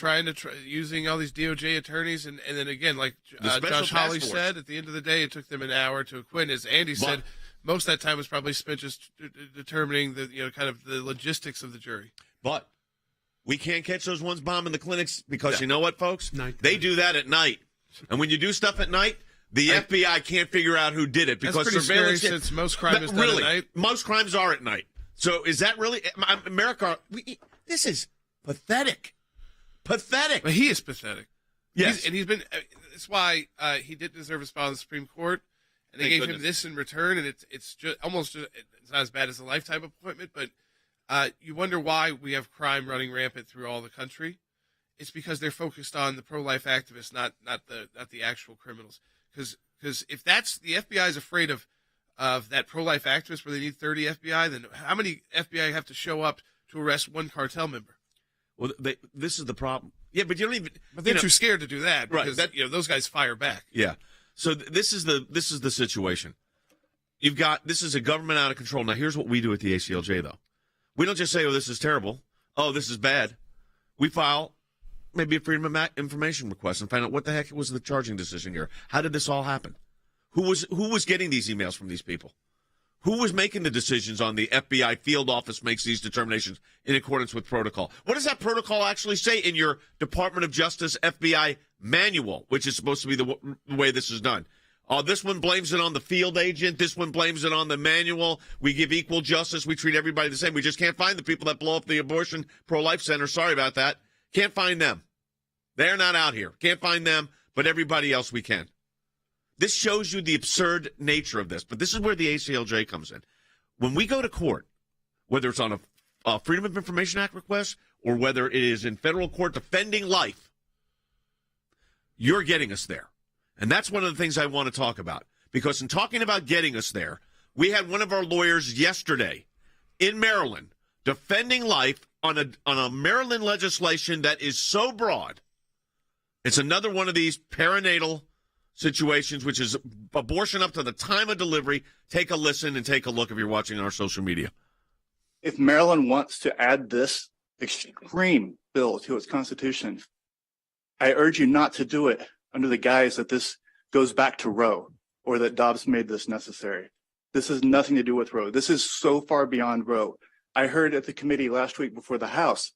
using all these DOJ attorneys. And then again, like Josh Hawley said, at the end of the day, it took them an hour to acquit. As Andy said, most of that time was probably spent just determining the kind of the logistics of the jury. But we can't catch those ones bombing the clinics because you know what, folks? They do that at night. And when you do stuff at night, the FBI can't figure out who did it because that's surveillance. Since most crime is done at night. Most crimes are at night. So is that really America? This is pathetic. Pathetic. But he is pathetic. Yes, he's been. That's why he didn't deserve a spot on the Supreme Court. And they gave him this in return, and it's just it's not as bad as a lifetime appointment, but you wonder why we have crime running rampant through all the country. It's because they're focused on the pro-life activists, not the actual criminals. Because if that's the FBI is afraid of that pro-life activist where they need 30 FBI, then how many FBI have to show up to arrest one cartel member? Well, this is the problem. Yeah, but you don't even. But they're too scared to do that because right, those guys fire back. Yeah. So this is the situation. This is a government out of control. Now here's what we do at the ACLJ though. We don't just say, "Oh, this is terrible. Oh, this is bad." We file maybe a Freedom of Information request and find out what the heck was the charging decision here. How did this all happen? Who was getting these emails from these people? Who was making the decisions on the FBI field office makes these determinations in accordance with protocol? What does that protocol actually say in your Department of Justice FBI manual, which is supposed to be the way this is done? This one blames it on the field agent. This one blames it on the manual. We give equal justice. We treat everybody the same. We just can't find the people that blow up the abortion pro-life center. Sorry about that. Can't find them. They're not out here. Can't find them, but everybody else we can. This shows you the absurd nature of this, but this is where the ACLJ comes in. When we go to court, whether it's on a Freedom of Information Act request or whether it is in federal court defending life, you're getting us there. And that's one of the things I want to talk about. Because in talking about getting us there, we had one of our lawyers yesterday in Maryland defending life on a Maryland legislation that is so broad. It's another one of these perinatal situations, which is abortion up to the time of delivery. Take a listen and take a look if you're watching on our social media. If Maryland wants to add this extreme bill to its constitution, I urge you not to do it under the guise that this goes back to Roe or that Dobbs made this necessary. This has nothing to do with Roe. This is so far beyond Roe. I heard at the committee last week before the House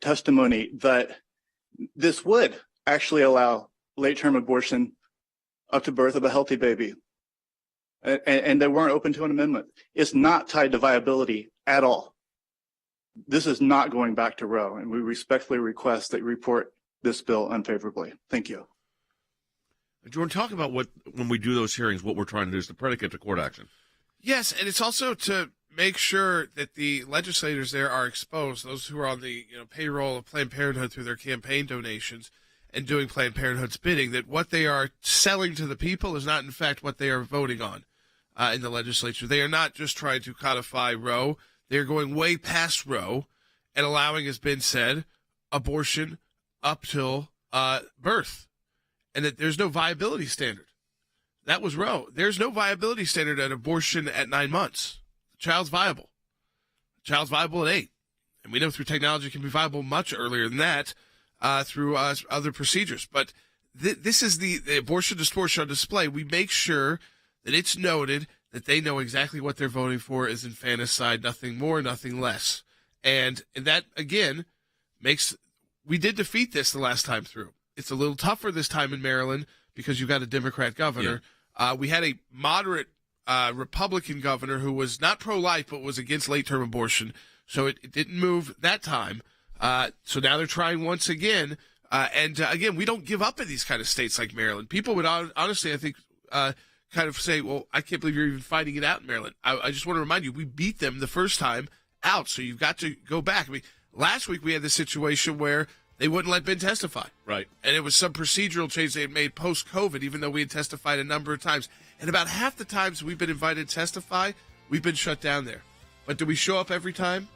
testimony that this would actually allow late-term abortion up to birth of a healthy baby. And they weren't open to an amendment. It's not tied to viability at all. This is not going back to Roe, and we respectfully request that you report this bill unfavorably. Thank you. Do you want to talk about what, when we do those hearings, what we're trying to do is the predicate to court action? Yes, and it's also to make sure that the legislators there are exposed, those who are on the payroll of Planned Parenthood through their campaign donations and doing Planned Parenthood's bidding, that what they are selling to the people is not, in fact, what they are voting on in the legislature. They are not just trying to codify Roe. They're going way past Roe and allowing, as been said, abortion up till birth, and that there's no viability standard. That was Roe. There's no viability standard at abortion at 9 months. The child's viable. The child's viable at 8. And we know through technology it can be viable much earlier than that through other procedures. But this is the abortion distortion on display. We make sure that it's noted that they know exactly what they're voting for is infanticide, nothing more, nothing less. And that, again, we did defeat this the last time through. It's a little tougher this time in Maryland because you've got a Democrat governor. Yeah. We had a moderate Republican governor who was not pro-life but was against late-term abortion, so it didn't move that time. So now they're trying once again. And again, we don't give up in these kind of states like Maryland. People would honestly, I think, kind of say, well, I can't believe you're even fighting it out in Maryland. I just want to remind you, we beat them the first time out, so you've got to go back. I mean, last week we had the situation where they wouldn't let Ben testify. Right. And it was some procedural change they had made post-COVID, even though we had testified a number of times. And about half the times we've been invited to testify, we've been shut down there. But do we show up every time?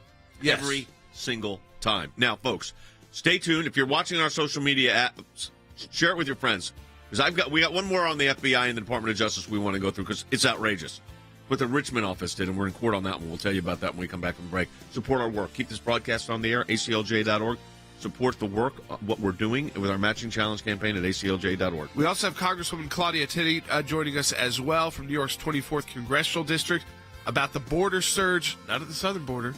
Yes. Every single time. Now, folks, stay tuned. If you're watching our social media apps, share it with your friends. Because we got one more on the FBI and the Department of Justice we want to go through because it's outrageous. What the Richmond office did, and we're in court on that one. We'll tell you about that when we come back from the break. Support our work. Keep this broadcast on the air, aclj.org. Support the work, what we're doing with our Matching Challenge campaign at aclj.org. We also have Congresswoman Claudia Tenney joining us as well from New York's 24th Congressional District about the border surge, not at the southern border,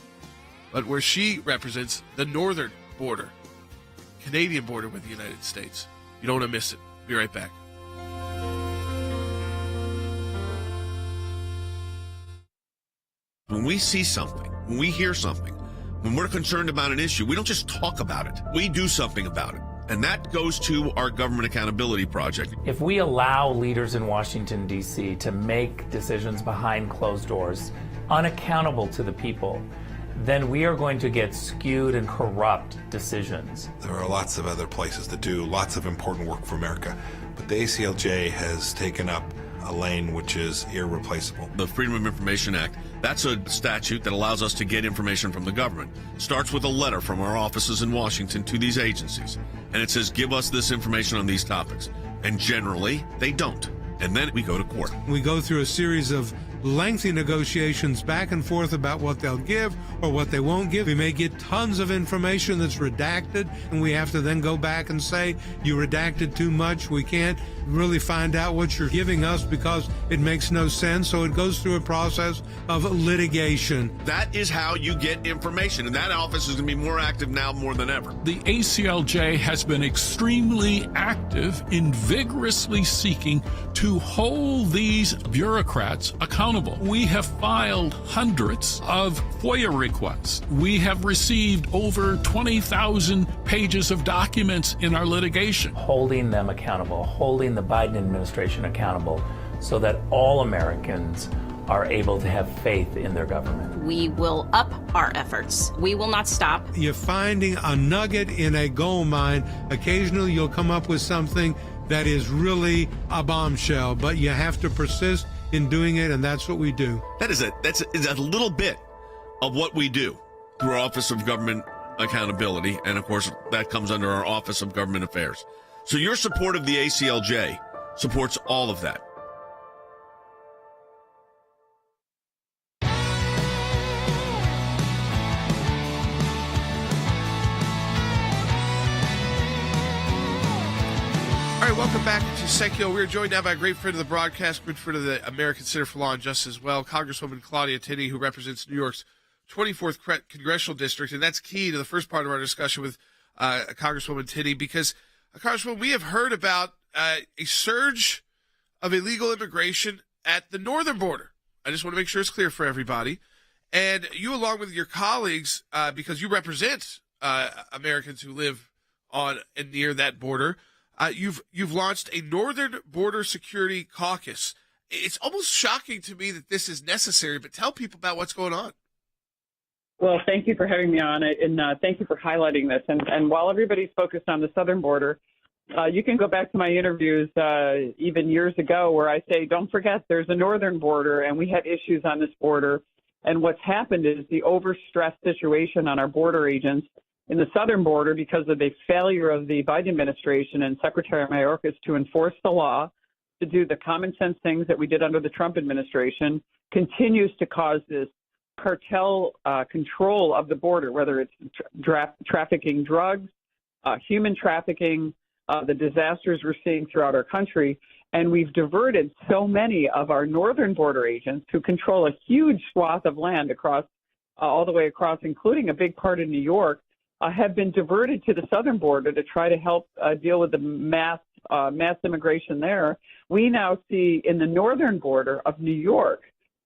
but where she represents the northern border, Canadian border with the United States. You don't want to miss it. Be right back. When we see something, when we hear something, when we're concerned about an issue, we don't just talk about it. We do something about it. And that goes to our Government Accountability Project. If we allow leaders in Washington, D.C. to make decisions behind closed doors, unaccountable to the people, then we are going to get skewed and corrupt decisions. There are lots of other places to do lots of important work for America, but the ACLJ has taken up a lane which is irreplaceable. The Freedom of Information Act, that's a statute that allows us to get information from the government. It starts with a letter from our offices in Washington to these agencies, and it says, give us this information on these topics. And generally, they don't. And then we go to court. We go through a series of lengthy negotiations back and forth about what they'll give or what they won't give. We may get tons of information that's redacted, and we have to then go back and say, you redacted too much. We can't really find out what you're giving us because it makes no sense. So it goes through a process of litigation. That is how you get information, and that office is going to be more active now more than ever. The ACLJ has been extremely active in vigorously seeking to hold these bureaucrats accountable. We have filed hundreds of FOIA requests. We have received over 20,000 pages of documents in our litigation. Holding them accountable, holding the Biden administration accountable so that all Americans are able to have faith in their government. We will up our efforts. We will not stop. You're finding a nugget in a gold mine. Occasionally you'll come up with something that is really a bombshell, but you have to persist in doing it, and that's what we do. That's a little bit of what we do through our Office of Government Accountability, and of course that comes under our Office of Government Affairs. So your support of the ACLJ supports all of that. All right, Welcome back to Secular. We're joined now by a great friend of the broadcast, good friend of the American Center for Law and Justice as well, Congresswoman Claudia Tenney, who represents New York's 24th Congressional District. And that's key to the first part of our discussion with Congresswoman Tenney, because, Congresswoman, we have heard about a surge of illegal immigration at the northern border. I just want to make sure it's clear for everybody. And you, along with your colleagues, because you represent Americans who live on and near that border, you've launched a Northern Border Security Caucus. It's almost shocking to me that this is necessary, but tell people about what's going on. Well, thank you for having me on, and thank you for highlighting this. And while everybody's focused on the southern border, you can go back to my interviews even years ago where I say, don't forget, there's a northern border, and we have issues on this border. And what's happened is the overstressed situation on our border agents in the southern border, because of the failure of the Biden administration and Secretary Mayorkas to enforce the law, to do the common sense things that we did under the Trump administration, continues to cause this cartel control of the border, whether it's trafficking drugs, human trafficking, the disasters we're seeing throughout our country. And we've diverted so many of our northern border agents, who control a huge swath of land across, all the way across, including a big part of New York, have been diverted to the southern border to try to help deal with the mass immigration there. We now see in the northern border of New York,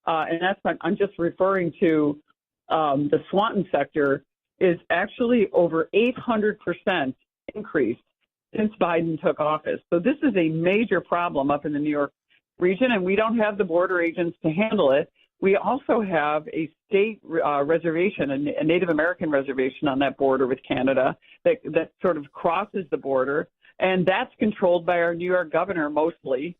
and that's I'm just referring to the Swanton sector, is actually over 800% increase since Biden took office. So this is a major problem up in the New York region, and we don't have the border agents to handle it. We also have a state reservation, a Native American reservation on that border with Canada that sort of crosses the border, and that's controlled by our New York governor mostly.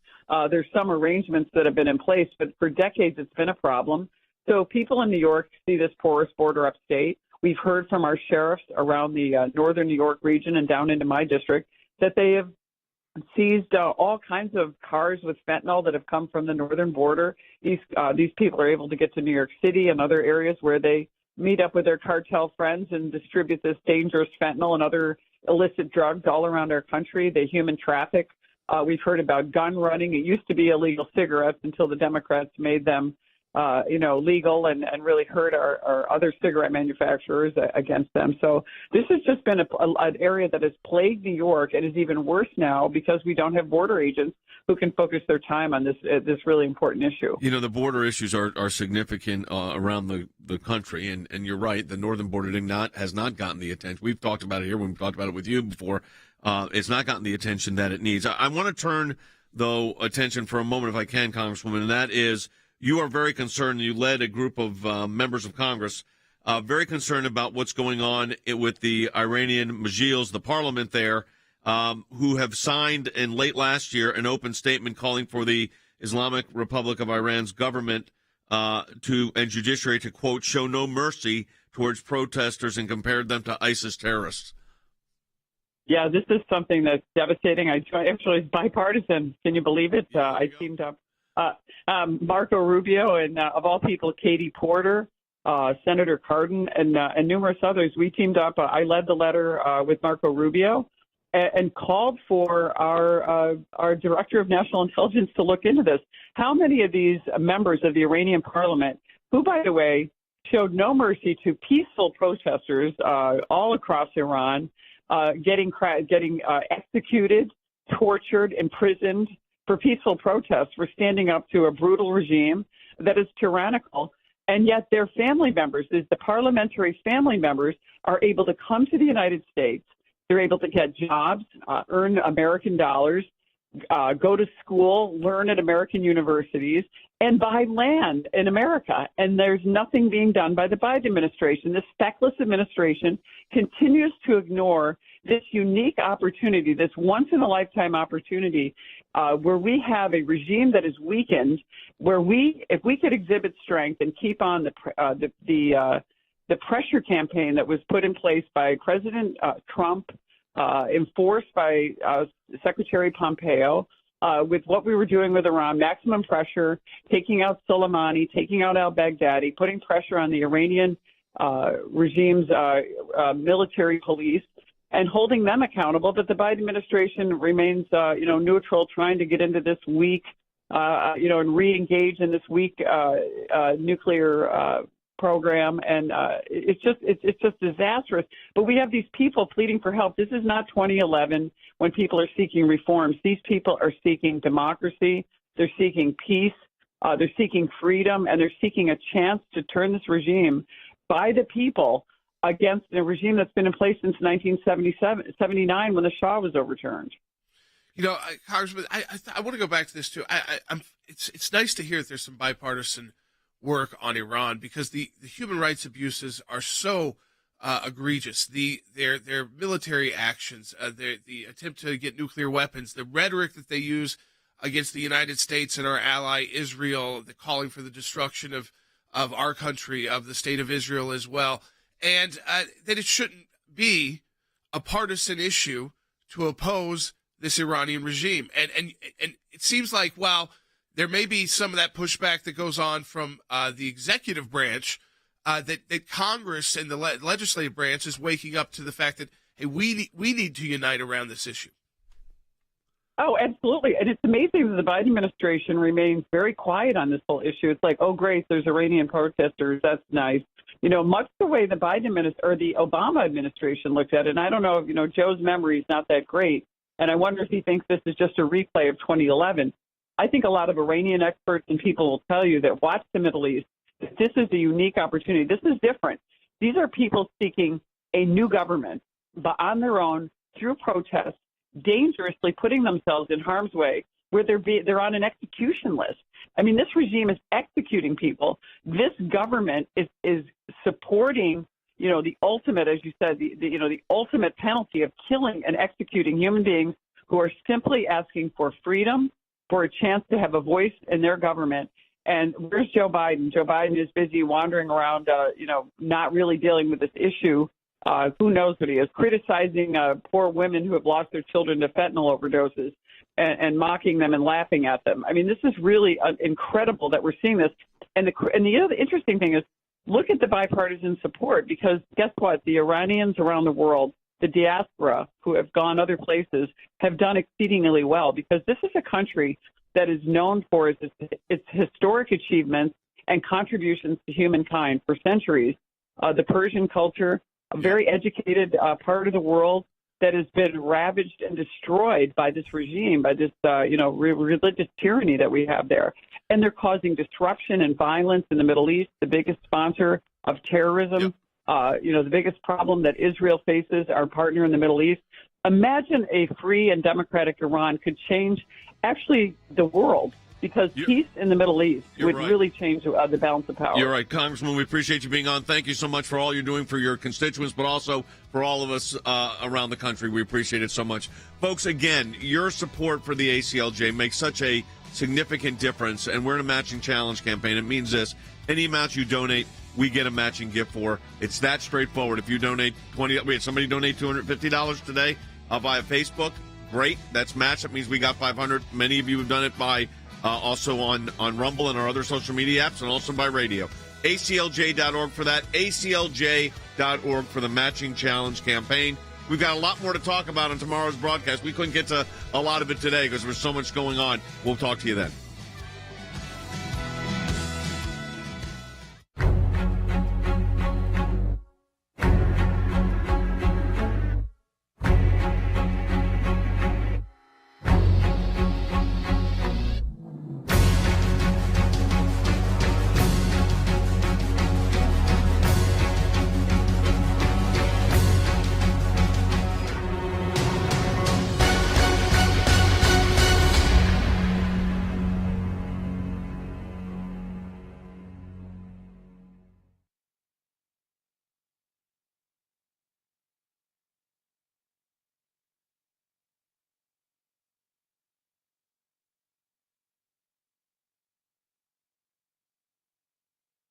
There's some arrangements that have been in place, but for decades it's been a problem. So people in New York see this porous border upstate. We've heard from our sheriffs around the northern New York region and down into my district that they have seized all kinds of cars with fentanyl that have come from the northern border. These people are able to get to New York City and other areas where they meet up with their cartel friends and distribute this dangerous fentanyl and other illicit drugs all around our country. They human traffic. We've heard about gun running. It used to be illegal cigarettes until the Democrats made them legal and really hurt our other cigarette manufacturers against them. So this has just been an area that has plagued New York, and is even worse now because we don't have border agents who can focus their time on this really important issue. You know, the border issues are significant around the country, and you're right, the northern border has not gotten the attention. We've talked about it here when we've talked about it with you before. It's not gotten the attention that it needs. I want to turn, though, attention for a moment, if I can, Congresswoman, and that is, you are very concerned. You led a group of members of Congress very concerned about what's going on with the Iranian Majlis, the parliament there, who have signed in late last year an open statement calling for the Islamic Republic of Iran's government and judiciary to, quote, show no mercy towards protesters and compared them to ISIS terrorists. Yeah, this is something that's devastating. Actually, it's bipartisan. Can you believe it? I teamed up. Marco Rubio and, of all people, Katie Porter, Senator Cardin, and numerous others. We teamed up. I led the letter with Marco Rubio and called for our Director of National Intelligence to look into this. How many of these members of the Iranian parliament, who, by the way, showed no mercy to peaceful protesters all across Iran, getting executed, tortured, imprisoned for peaceful protests, for standing up to a brutal regime that is tyrannical, and yet their family members, the parliamentary family members, are able to come to the United States. They're able to get jobs, earn American dollars, go to school, learn at American universities, and buy land in America. And there's nothing being done by the Biden administration. This feckless administration continues to ignore this unique opportunity, this once-in-a-lifetime opportunity, where we have a regime that is weakened, where if we could exhibit strength and keep on the pressure campaign that was put in place by President Trump, enforced by Secretary Pompeo, with what we were doing with Iran, maximum pressure, taking out Soleimani, taking out al-Baghdadi, putting pressure on the Iranian regime's military police, and holding them accountable. But the Biden administration remains, neutral, trying to get into this weak, and re-engage in this weak nuclear program, and it's just disastrous. But we have these people pleading for help. This is not 2011 when people are seeking reforms. These people are seeking democracy. They're seeking peace. They're seeking freedom, and they're seeking a chance to turn this regime by the people against a regime that's been in place since 1979 when the Shah was overturned. Congressman, I want to go back to this too. It's nice to hear that there's some bipartisan work on Iran, because the human rights abuses are so egregious. Their military actions, the attempt to get nuclear weapons, the rhetoric that they use against the United States and our ally Israel, the calling for the destruction of our country, of the state of Israel as well, and that it shouldn't be a partisan issue to oppose this Iranian regime. And it seems like, while there may be some of that pushback that goes on from the executive branch, that Congress and the legislative branch is waking up to the fact that, hey, we need to unite around this issue. Oh, absolutely. And it's amazing that the Biden administration remains very quiet on this whole issue. It's like, oh, great, there's Iranian protesters. That's nice. Much the way the the Obama administration looked at it. And I don't know, Joe's memory is not that great. And I wonder if he thinks this is just a replay of 2011. I think a lot of Iranian experts and people will tell you that watch the Middle East. This is a unique opportunity. This is different. These are people seeking a new government, but on their own, through protests, dangerously putting themselves in harm's way, where they're on an execution list. I mean, this regime is executing people. This government is supporting, the ultimate, as you said, the ultimate penalty of killing and executing human beings who are simply asking for freedom, for a chance to have a voice in their government. And where's Joe Biden? Joe Biden is busy wandering around, not really dealing with this issue. Who knows what he is, criticizing poor women who have lost their children to fentanyl overdoses and mocking them and laughing at them. I mean, this is really incredible that we're seeing this. And the interesting thing is, look at the bipartisan support, because guess what? The Iranians around the world, the diaspora who have gone other places, have done exceedingly well, because this is a country that is known for its historic achievements and contributions to humankind for centuries. The Persian culture, a very educated part of the world that has been ravaged and destroyed by this regime, by this, religious tyranny that we have there. And they're causing disruption and violence in the Middle East, the biggest sponsor of terrorism, the biggest problem that Israel faces, our partner in the Middle East. Imagine a free and democratic Iran could change actually the world, because peace in the Middle East would really change the balance of power. You're right, Congressman. We appreciate you being on. Thank you so much for all you're doing for your constituents, but also for all of us around the country. We appreciate it so much. Folks, again, your support for the ACLJ makes such a significant difference, and we're in a matching challenge campaign. It means this: any amount you donate, we get a matching gift for. It's that straightforward. If you donate we had somebody donate $250 today via Facebook. Great. That's matched. That means we got $500. Many of you have done it by also on Rumble and our other social media apps, and also by radio. ACLJ.org for that. ACLJ.org for the Matching Challenge campaign. We've got a lot more to talk about on tomorrow's broadcast. We couldn't get to a lot of it today because there's so much going on. We'll talk to you then.